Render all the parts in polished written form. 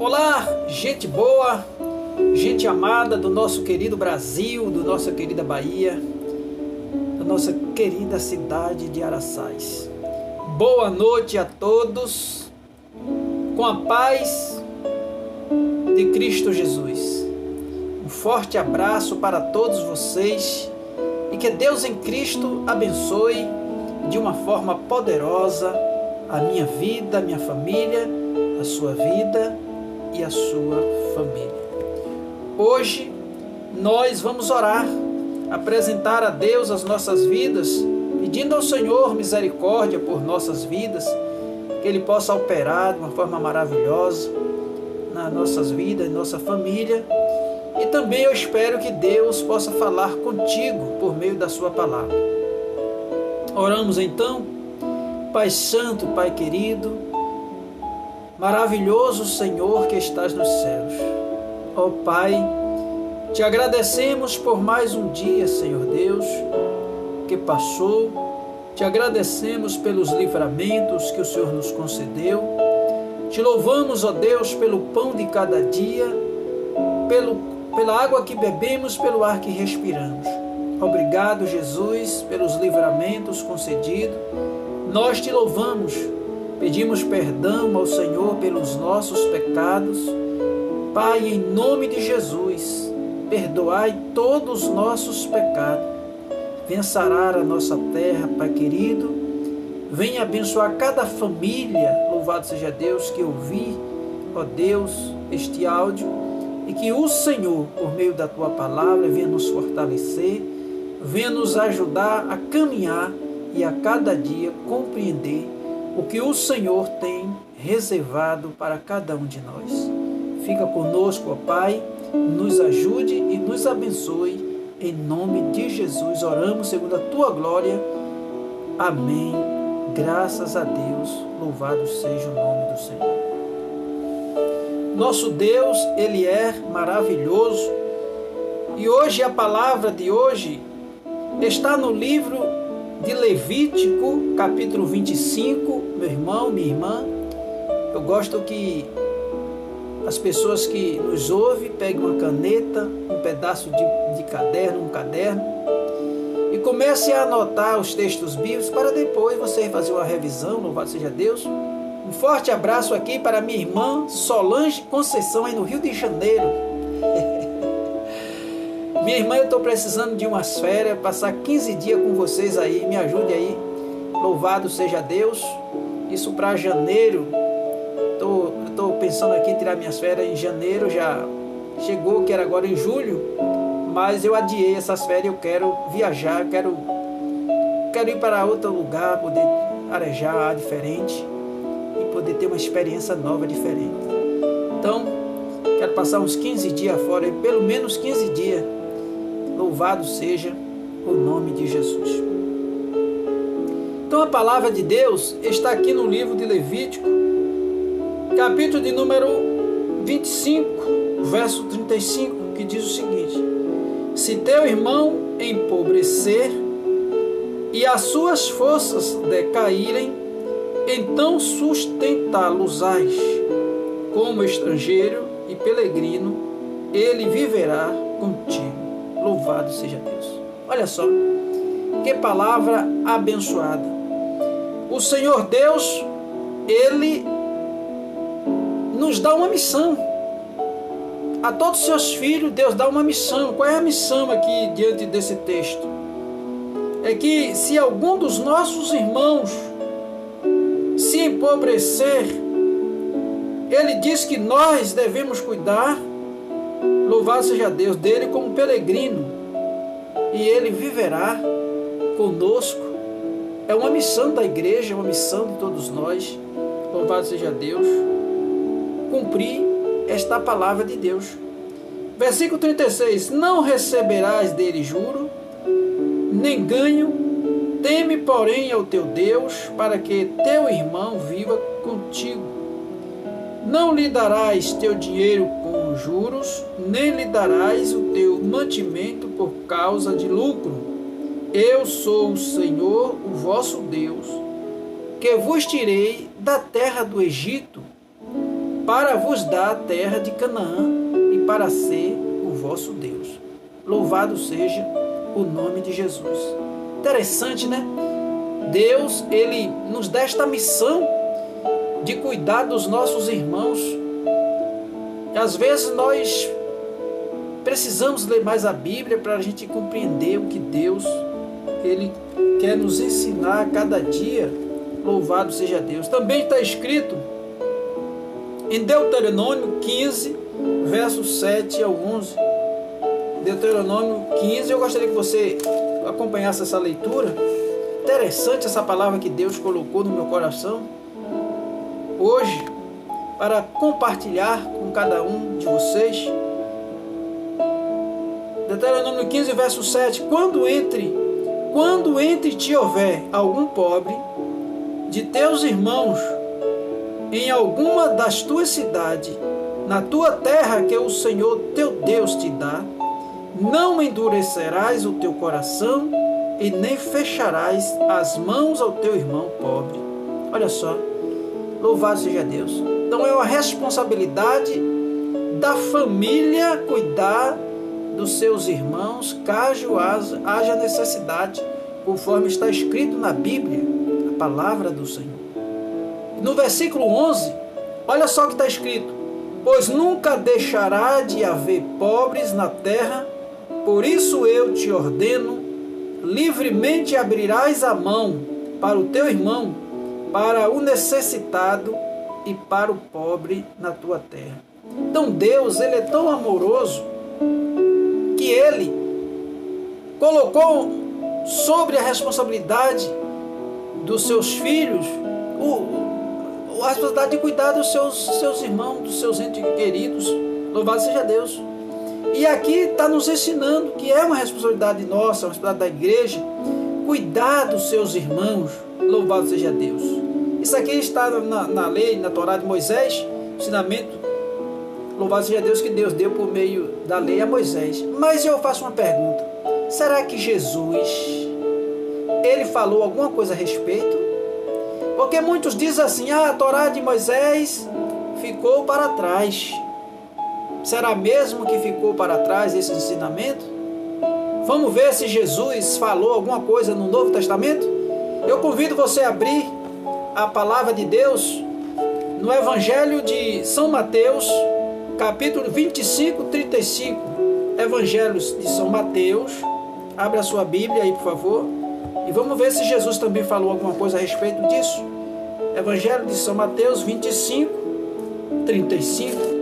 Olá, gente boa, gente amada do nosso querido Brasil, da nossa querida Bahia, da nossa querida cidade de Araçás. Boa noite a todos, com a paz de Cristo Jesus. Um forte abraço para todos vocês e que Deus em Cristo abençoe de uma forma poderosa a minha vida, a minha família, a sua vida e a sua família. Hoje nós vamos orar, apresentar a Deus as nossas vidas, pedindo ao Senhor misericórdia por nossas vidas, que Ele possa operar de uma forma maravilhosa nas nossas vidas, nossa família, e também eu espero que Deus possa falar contigo por meio da sua palavra. Oramos então. Pai Santo, Pai querido, maravilhoso Senhor que estás nos céus. Ó Pai, te agradecemos por mais um dia, Senhor Deus, que passou. Te agradecemos pelos livramentos que o Senhor nos concedeu. Te louvamos, ó Deus, pelo pão de cada dia, pela água que bebemos, pelo ar que respiramos. Obrigado, Jesus, pelos livramentos concedidos. Nós te louvamos, pedimos perdão ao Senhor pelos nossos pecados. Pai, em nome de Jesus, perdoai todos os nossos pecados. Venha sarar a nossa terra, Pai querido. Venha abençoar cada família. Louvado seja Deus que ouvi, ó Deus, este áudio. E que o Senhor, por meio da Tua palavra, venha nos fortalecer, venha nos ajudar a caminhar e a cada dia compreender o que o Senhor tem reservado para cada um de nós. Fica conosco, ó Pai, nos ajude e nos abençoe. Em nome de Jesus, oramos segundo a Tua glória. Amém. Graças a Deus, louvado seja o nome do Senhor. Nosso Deus, Ele é maravilhoso. E hoje, a palavra de hoje está no livro de Levítico, capítulo 25, meu irmão, minha irmã. Eu gosto que as pessoas que nos ouvem peguem uma caneta, um pedaço de caderno, um caderno, e comecem a anotar os textos bíblicos para depois você fazer uma revisão, louvado seja Deus. Um forte abraço aqui para minha irmã Solange Conceição, aí no Rio de Janeiro. Minha irmã, eu estou precisando de umas férias, passar 15 dias com vocês aí, me ajude aí. Louvado seja Deus. Isso para janeiro. Estou pensando aqui em tirar minhas férias em janeiro, já chegou, que era agora em julho, mas eu adiei essas férias, eu quero viajar, quero ir para outro lugar, poder arejar diferente e poder ter uma experiência nova, diferente. Então, quero passar uns 15 dias fora, pelo menos 15 dias. Louvado seja o nome de Jesus. Então a palavra de Deus está aqui no livro de Levítico, capítulo de número 25, verso 35, que diz o seguinte: se teu irmão empobrecer e as suas forças decaírem, então sustentá-los-ás como estrangeiro e peregrino, ele viverá contigo. Louvado seja Deus. Olha só, que palavra abençoada. O Senhor Deus, Ele nos dá uma missão. A todos os seus filhos, Deus dá uma missão. Qual é a missão aqui diante desse texto? É que se algum dos nossos irmãos se empobrecer, Ele diz que nós devemos cuidar, louvado seja Deus, dele como peregrino, e ele viverá conosco. É uma missão da igreja, é uma missão de todos nós, louvado seja Deus, cumprir esta palavra de Deus. Versículo 36, não receberás dele juro, nem ganho, teme porém ao teu Deus, para que teu irmão viva contigo. Não lhe darás teu dinheiro com juros, nem lhe darás o teu mantimento por causa de lucro. Eu sou o Senhor, o vosso Deus, que vos tirei da terra do Egito. para vos dar a terra de Canaã e para ser o vosso Deus. Louvado seja o nome de Jesus. Interessante, né? Deus, Ele nos dá esta missão de cuidar dos nossos irmãos. E às vezes nós precisamos ler mais a Bíblia para a gente compreender o que Deus, Ele quer nos ensinar a cada dia. Louvado seja Deus. Também está escrito em Deuteronômio 15, versos 7 ao 11. Deuteronômio 15, eu gostaria que você acompanhasse essa leitura. Interessante essa palavra que Deus colocou no meu coração hoje, para compartilhar com cada um de vocês. Deuteronômio 15, verso 7. Quando entre ti houver algum pobre de teus irmãos em alguma das tuas cidades, na tua terra que o Senhor teu Deus te dá, não endurecerás o teu coração e nem fecharás as mãos ao teu irmão pobre. Olha só, louvado seja Deus. Então é uma responsabilidade da família cuidar dos seus irmãos, caso haja necessidade, conforme está escrito na Bíblia, a palavra do Senhor. No versículo 11, olha só o que está escrito: pois nunca deixará de haver pobres na terra, por isso eu te ordeno, livremente abrirás a mão para o teu irmão, para o necessitado e para o pobre na tua terra. Então Deus, Ele é tão amoroso que Ele colocou sobre a responsabilidade dos seus filhos a responsabilidade de cuidar dos seus irmãos, dos seus entes queridos. Louvado seja Deus. E aqui está nos ensinando que é uma responsabilidade nossa, uma responsabilidade da igreja, cuidar dos seus irmãos. Louvado seja Deus. Isso aqui está na lei, na Torá de Moisés, ensinamento. Louvado seja Deus que Deus deu por meio da lei a Moisés. Mas eu faço uma pergunta: será que Jesus, Ele falou alguma coisa a respeito? Porque muitos dizem assim: a Torá de Moisés ficou para trás. Será mesmo que ficou para trás esse ensinamento? Vamos ver se Jesus falou alguma coisa no Novo Testamento? Eu convido você a abrir a palavra de Deus no Evangelho de São Mateus, capítulo 25, 35. Evangelho de São Mateus. Abre a sua Bíblia aí, por favor. E vamos ver se Jesus também falou alguma coisa a respeito disso. Evangelho de São Mateus 25, 35.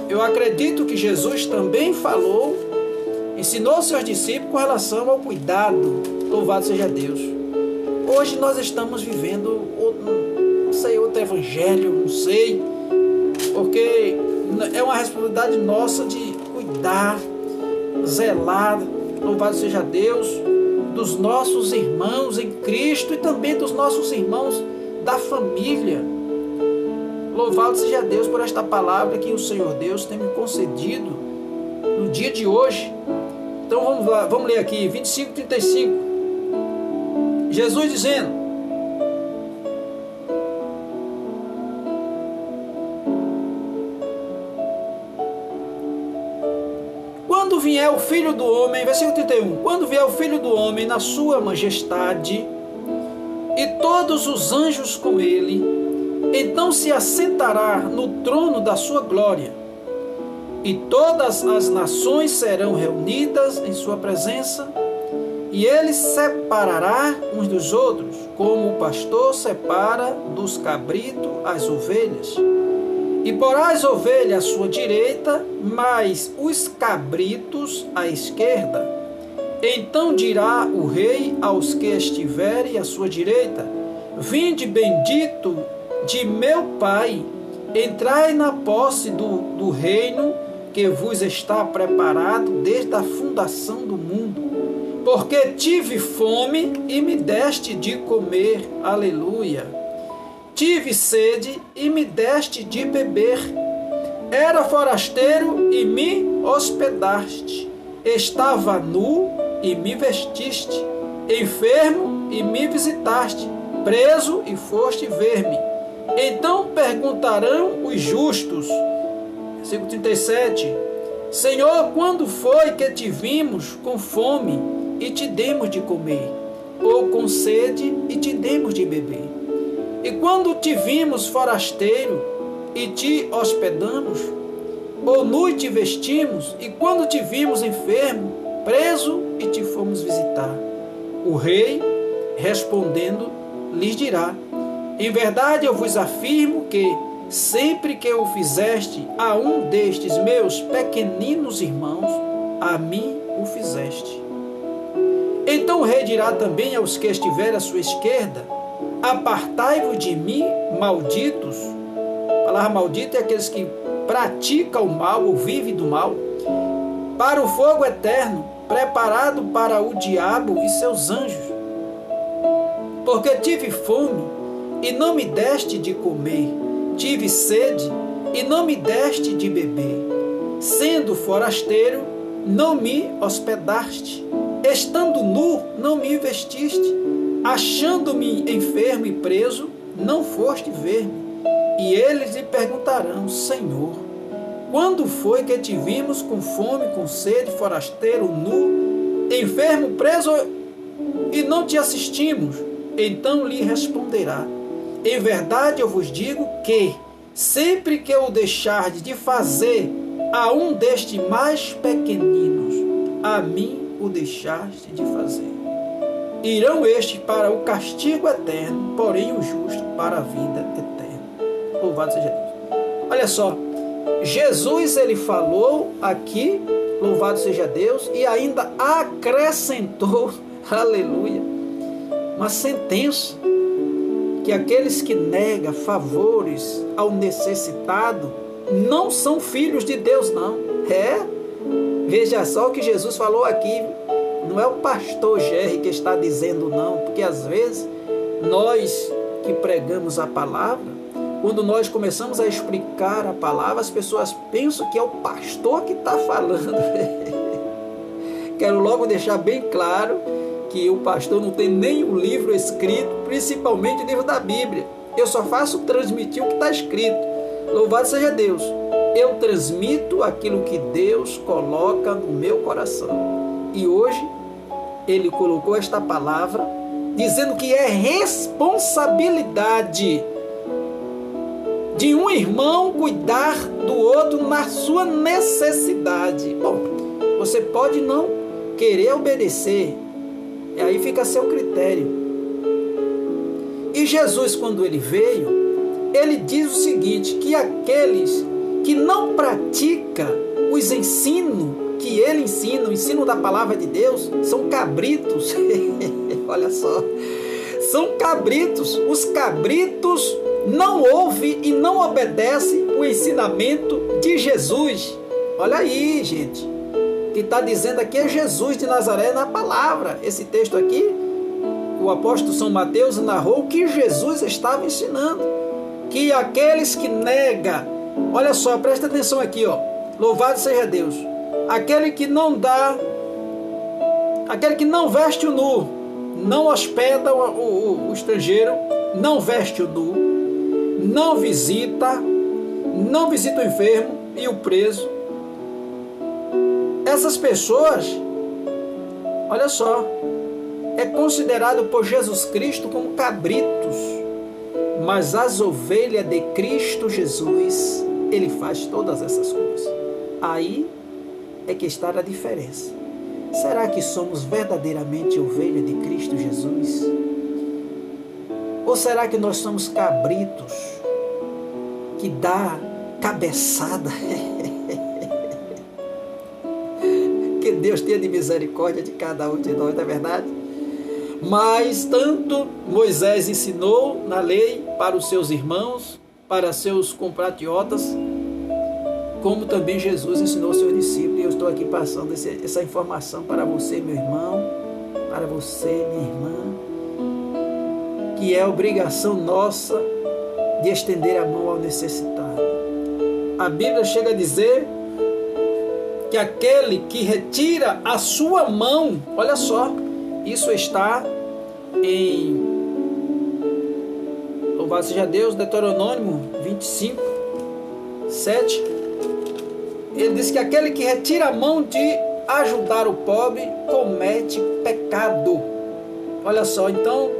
Eu acredito que Jesus também falou, ensinou seus discípulos com relação ao cuidado. Louvado seja Deus. Hoje nós estamos vivendo, não sei, outro evangelho, não sei, porque é uma responsabilidade nossa de cuidar, zelar, louvado seja Deus, dos nossos irmãos em Cristo e também dos nossos irmãos da família. Louvado seja Deus por esta palavra que o Senhor Deus tem me concedido no dia de hoje. Então vamos lá, vamos ler aqui, 25, 35. Jesus dizendo: quando vier o Filho do Homem, versículo 31, quando vier o Filho do Homem na sua majestade e todos os anjos com ele, então se assentará no trono da sua glória, e todas as nações serão reunidas em sua presença, e ele separará uns dos outros, como o pastor separa dos cabritos as ovelhas. E porá as ovelhas à sua direita, mas os cabritos à esquerda. Então dirá o rei aos que estiverem à sua direita: vinde bendito de meu Pai, entrai na posse do reino que vos está preparado desde a fundação do mundo. Porque tive fome e me deste de comer, aleluia. Tive sede e me deste de beber. Era forasteiro e me hospedaste. Estava nu e me vestiste. Enfermo e me visitaste. Preso e foste ver-me. Então perguntarão os justos, versículo 37, Senhor, quando foi que te vimos com fome e te demos de comer, ou com sede e te demos de beber? E quando te vimos forasteiro e te hospedamos, ou nu e te vestimos, e quando te vimos enfermo, preso e te fomos visitar? O rei, respondendo, lhes dirá, em verdade eu vos afirmo que, sempre que o fizeste a um destes meus pequeninos irmãos, a mim o fizeste. Então o rei dirá também aos que estiverem à sua esquerda, apartai-vos de mim, malditos. A palavra maldito é aqueles que praticam o mal ou vivem do mal, para o fogo eterno, preparado para o diabo e seus anjos. Porque tive fome e não me deste de comer, tive sede e não me deste de beber, sendo forasteiro, não me hospedaste, estando nu, não me vestiste, achando-me enfermo e preso, não foste ver-me. E eles lhe perguntarão, Senhor, quando foi que te vimos com fome, com sede, forasteiro, nu, enfermo, preso, e não te assistimos? Então lhe responderá, em verdade eu vos digo que, sempre que eu deixardes de fazer a um destes mais pequeninos, a mim o deixaste de fazer. Irão estes para o castigo eterno, porém o justo para a vida eterna. Louvado seja Deus. Olha só, Jesus ele falou aqui, louvado seja Deus, e ainda acrescentou, aleluia, uma sentença, que aqueles que negam favores ao necessitado não são filhos de Deus, não. Veja só o que Jesus falou aqui. Não é o pastor Jerry que está dizendo não, porque às vezes nós que pregamos a palavra, quando nós começamos a explicar a palavra, as pessoas pensam que é o pastor que está falando. Quero logo deixar bem claro que o pastor não tem nenhum livro escrito, principalmente o livro da Bíblia. Eu só faço transmitir o que está escrito. Louvado seja Deus. Eu transmito aquilo que Deus coloca no meu coração. E hoje, Ele colocou esta palavra, dizendo que é responsabilidade de um irmão cuidar do outro na sua necessidade. Bom, você pode não querer obedecer, e aí fica a seu critério. E Jesus, quando ele veio, ele diz o seguinte, que aqueles que não praticam os ensinos que ele ensina, o ensino da palavra de Deus, são cabritos. Olha só, são cabritos. Os cabritos não ouvem e não obedecem o ensinamento de Jesus. Olha aí, gente. O que está dizendo aqui é Jesus de Nazaré na palavra. Esse texto aqui, o apóstolo São Mateus narrou o que Jesus estava ensinando. Que aqueles que negam, olha só, presta atenção aqui, ó. Louvado seja Deus. Aquele que não dá, aquele que não veste o nu, não hospeda o estrangeiro, não veste o nu, não visita o enfermo e o preso. Essas pessoas, olha só, é considerado por Jesus Cristo como cabritos, mas as ovelhas de Cristo Jesus, Ele faz todas essas coisas. Aí é que está a diferença. Será que somos verdadeiramente ovelha de Cristo Jesus? Ou será que nós somos cabritos que dá cabeçada? Que Deus tenha de misericórdia de cada um de nós, não é verdade? Mas tanto Moisés ensinou na lei para os seus irmãos, para seus compatriotas, como também Jesus ensinou aos seus discípulos. E eu estou aqui passando essa informação para você, meu irmão, para você, minha irmã, que é obrigação nossa de estender a mão ao necessitado. A Bíblia chega a dizer que aquele que retira a sua mão, olha só, isso está em Louvado seja Deus, Deuteronômio 25, 7. Ele diz que aquele que retira a mão de ajudar o pobre comete pecado. Olha só, então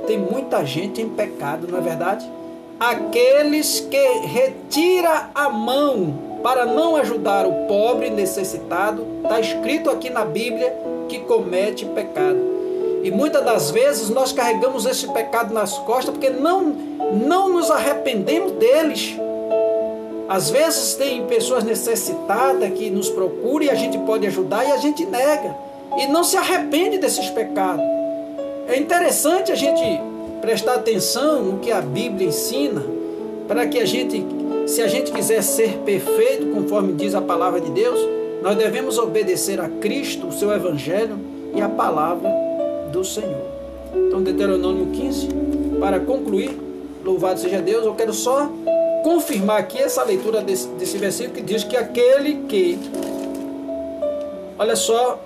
tem muita gente em pecado, não é verdade? Aqueles que retiram a mão para não ajudar o pobre necessitado, está escrito aqui na Bíblia que comete pecado. E muitas das vezes nós carregamos esse pecado nas costas porque não nos arrependemos deles. Às vezes tem pessoas necessitadas que nos procuram e a gente pode ajudar e a gente nega. E não se arrepende desses pecados. É interessante a gente prestar atenção no que a Bíblia ensina, para que se a gente quiser ser perfeito, conforme diz a palavra de Deus, nós devemos obedecer a Cristo, o seu Evangelho e a palavra do Senhor. Então, Deuteronômio 15, para concluir, louvado seja Deus, eu quero só confirmar aqui essa leitura desse versículo que diz que aquele que, olha só,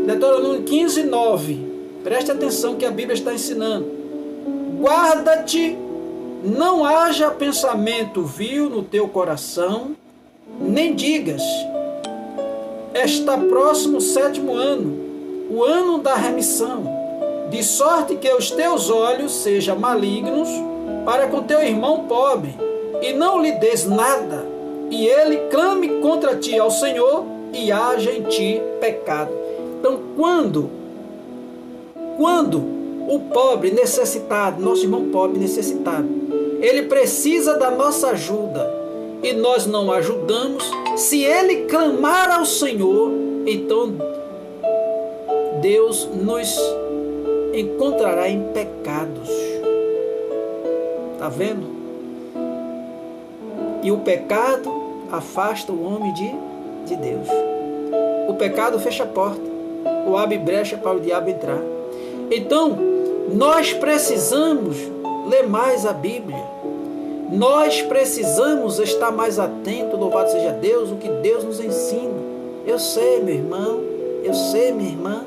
Deuteronômio 15, 9, preste atenção que a Bíblia está ensinando: guarda-te, não haja pensamento vil no teu coração, nem digas, está próximo o 7º ano, o ano da remissão, de sorte que os teus olhos sejam malignos para com teu irmão pobre, e não lhe des nada, e ele clame contra ti ao Senhor, e haja em ti pecado. Então, quando o pobre necessitado, nosso irmão pobre necessitado, ele precisa da nossa ajuda, e nós não ajudamos, se ele clamar ao Senhor, então Deus nos encontrará em pecados. Está vendo? E o pecado afasta o homem de Deus. O pecado fecha a porta, ou abre brecha para o diabo entrar. Então, nós precisamos ler mais a Bíblia. Nós precisamos estar mais atentos, louvado seja Deus, o que Deus nos ensina. Eu sei, meu irmão, eu sei, minha irmã,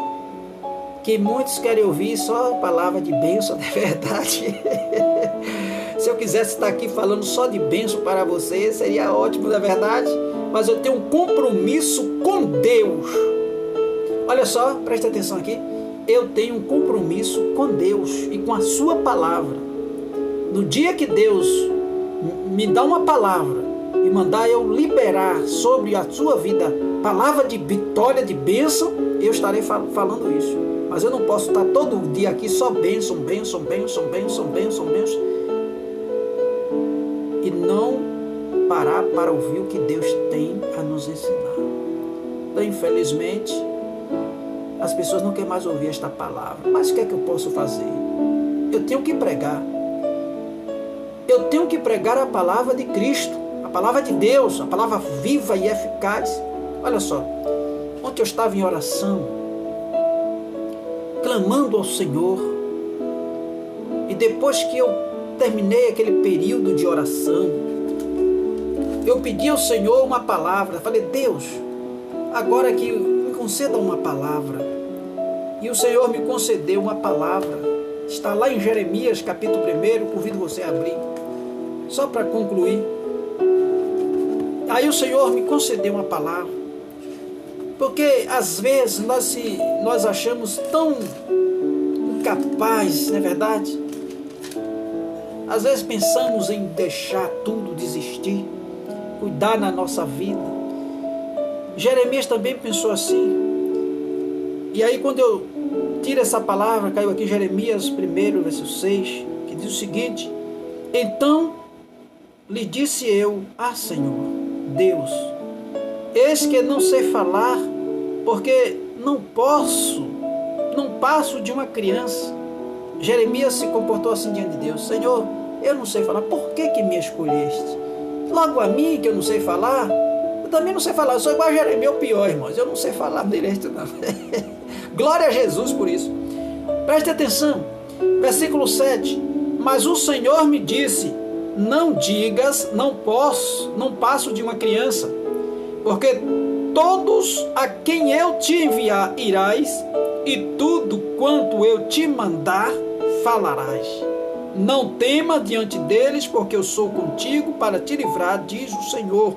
que muitos querem ouvir só a palavra de bênção, de verdade. Se eu quisesse estar aqui falando só de bênção para você, seria ótimo, na verdade, mas eu tenho um compromisso com Deus. Olha só, preste atenção aqui. Eu tenho um compromisso com Deus e com a sua palavra. No dia que Deus me dá uma palavra e mandar eu liberar sobre a sua vida palavra de vitória, de bênção, eu estarei falando isso. Mas eu não posso estar todo dia aqui só bênção, bênção, bênção, bênção, bênção, bênção, e não parar para ouvir o que Deus tem a nos ensinar. Então, infelizmente, as pessoas não querem mais ouvir esta palavra. Mas o que é que eu posso fazer? Eu tenho que pregar. Eu tenho que pregar a palavra de Cristo, a palavra de Deus, a palavra viva e eficaz. Olha só, ontem eu estava em oração, clamando ao Senhor, e depois que eu terminei aquele período de oração, eu pedi ao Senhor uma palavra. Falei: Deus, agora que me conceda uma palavra. E o Senhor me concedeu uma palavra. Está lá em Jeremias capítulo 1, convido você a abrir, só para concluir. Aí o Senhor me concedeu uma palavra, porque às vezes nós achamos tão incapazes, não é verdade? Às vezes pensamos em deixar tudo, desistir, cuidar na nossa vida. Jeremias também pensou assim. E aí quando eu tiro essa palavra, caiu aqui Jeremias 1, verso 6, que diz o seguinte: então lhe disse eu: Senhor Deus, eis que não sei falar, porque não passo de uma criança. Jeremias se comportou assim diante de Deus: Senhor, eu não sei falar, por que me escolheste? Logo a mim, que eu não sei falar? Eu também não sei falar, eu sou igual a Jeremias, o pior, irmãos, eu não sei falar direito não. Glória a Jesus por isso. Preste atenção, versículo 7. Mas o Senhor me disse: não digas, não passo de uma criança, porque todos a quem eu te enviar irás, e tudo quanto eu te mandar falarás. Não tema diante deles, porque eu sou contigo para te livrar, diz o Senhor.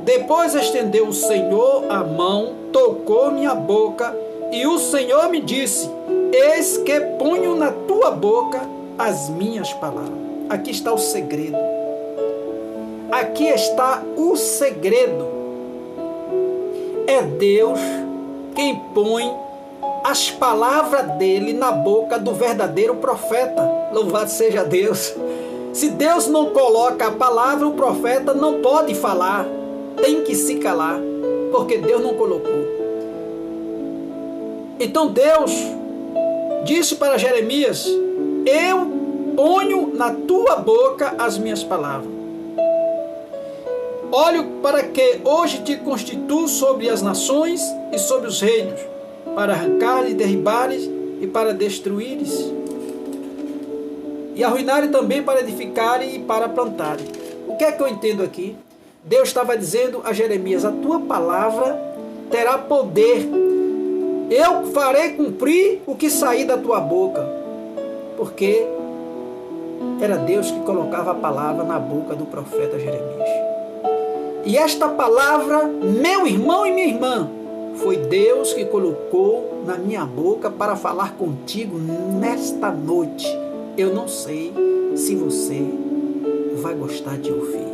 Depois estendeu o Senhor a mão, tocou minha boca, e o Senhor me disse: eis que ponho na tua boca as minhas palavras. Aqui está o segredo. Aqui está o segredo. É Deus quem põe as palavras dele na boca do verdadeiro profeta. Louvado seja Deus. Se Deus não coloca a palavra, o profeta não pode falar. Tem que se calar, porque Deus não colocou. Então Deus disse para Jeremias: eu ponho na tua boca as minhas palavras. Olho para que hoje te constituo sobre as nações e sobre os reinos, para arrancar e derribares e para destruíres, e arruinares também para edificarem e para plantarem. O que é que eu entendo aqui? Deus estava dizendo a Jeremias: a tua palavra terá poder. Eu farei cumprir o que sair da tua boca. Porque era Deus que colocava a palavra na boca do profeta Jeremias. E esta palavra, meu irmão e minha irmã, foi Deus que colocou na minha boca para falar contigo nesta noite. Eu não sei se você vai gostar de ouvir,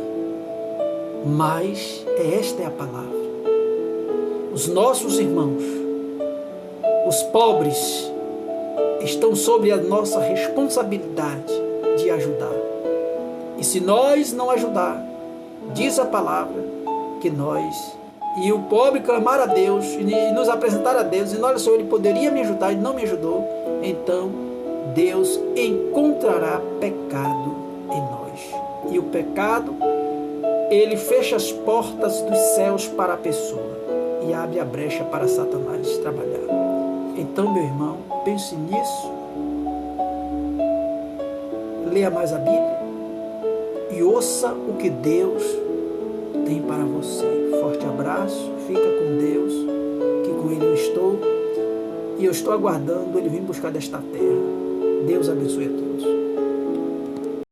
mas esta é a palavra. Os nossos irmãos, os pobres, estão sob a nossa responsabilidade de ajudar. E se nós não ajudar, diz a palavra que nós, e o pobre clamar a Deus e nos apresentar a Deus, e olha, Senhor, ele poderia me ajudar e não me ajudou, então Deus encontrará pecado em nós. E o pecado, ele fecha as portas dos céus para a pessoa e abre a brecha para Satanás trabalhar. Então, meu irmão, pense nisso, leia mais a Bíblia e ouça o que Deus tem para você. Forte abraço, fica com Deus, que com Ele eu estou, e eu estou aguardando Ele vir buscar desta terra. Deus abençoe a todos.